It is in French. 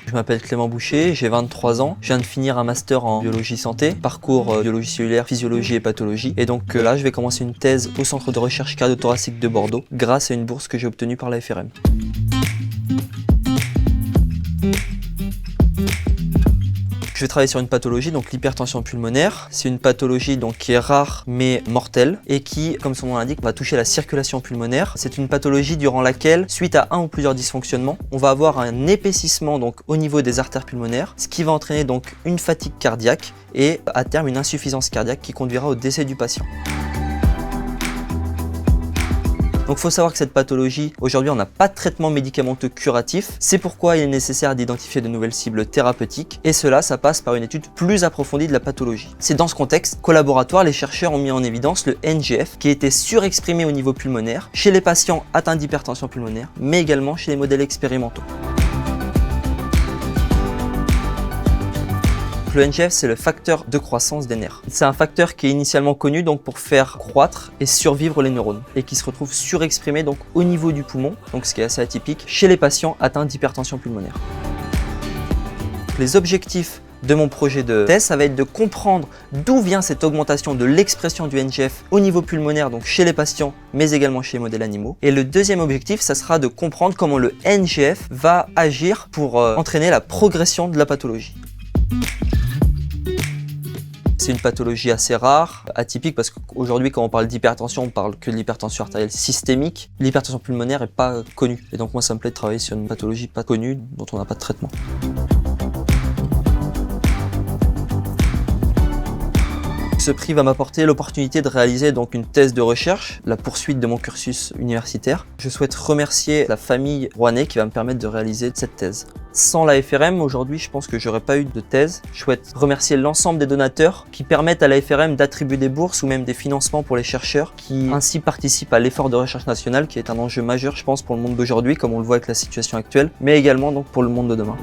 Je m'appelle Clément Boucher, j'ai 23 ans, je viens de finir un master en biologie santé, parcours biologie cellulaire, physiologie et pathologie. Et donc là, je vais commencer une thèse au centre de recherche cardio-thoracique de Bordeaux grâce à une bourse que j'ai obtenue par la FRM. Je vais travailler sur une pathologie, donc l'hypertension pulmonaire. C'est une pathologie donc qui est rare mais mortelle et qui, comme son nom l'indique, va toucher la circulation pulmonaire. C'est une pathologie durant laquelle, suite à un ou plusieurs dysfonctionnements, on va avoir un épaississement donc au niveau des artères pulmonaires, ce qui va entraîner donc une fatigue cardiaque et à terme une insuffisance cardiaque qui conduira au décès du patient. Donc il faut savoir que cette pathologie, aujourd'hui on n'a pas de traitement médicamenteux curatif, c'est pourquoi il est nécessaire d'identifier de nouvelles cibles thérapeutiques et cela, ça passe par une étude plus approfondie de la pathologie. C'est dans ce contexte qu'au laboratoire, les chercheurs ont mis en évidence le NGF qui était surexprimé au niveau pulmonaire chez les patients atteints d'hypertension pulmonaire, mais également chez les modèles expérimentaux. Le NGF, c'est le facteur de croissance des nerfs. C'est un facteur qui est initialement connu donc pour faire croître et survivre les neurones et qui se retrouve surexprimé donc au niveau du poumon, donc ce qui est assez atypique chez les patients atteints d'hypertension pulmonaire. Les objectifs de mon projet de thèse, ça va être de comprendre d'où vient cette augmentation de l'expression du NGF au niveau pulmonaire, donc chez les patients, mais également chez les modèles animaux. Et le deuxième objectif, ça sera de comprendre comment le NGF va agir pour entraîner la progression de la pathologie. C'est une pathologie assez rare, atypique, parce qu'aujourd'hui quand on parle d'hypertension, on parle que de l'hypertension artérielle systémique. L'hypertension pulmonaire n'est pas connue. Et donc moi ça me plaît de travailler sur une pathologie pas connue, dont on n'a pas de traitement. Ce prix va m'apporter l'opportunité de réaliser donc une thèse de recherche, la poursuite de mon cursus universitaire. Je souhaite remercier la famille Rouennais qui va me permettre de réaliser cette thèse. Sans la FRM, aujourd'hui, je pense que j'aurais pas eu de thèse. Je souhaite remercier l'ensemble des donateurs qui permettent à la FRM d'attribuer des bourses ou même des financements pour les chercheurs qui ainsi participent à l'effort de recherche nationale qui est un enjeu majeur, je pense, pour le monde d'aujourd'hui, comme on le voit avec la situation actuelle, mais également donc pour le monde de demain.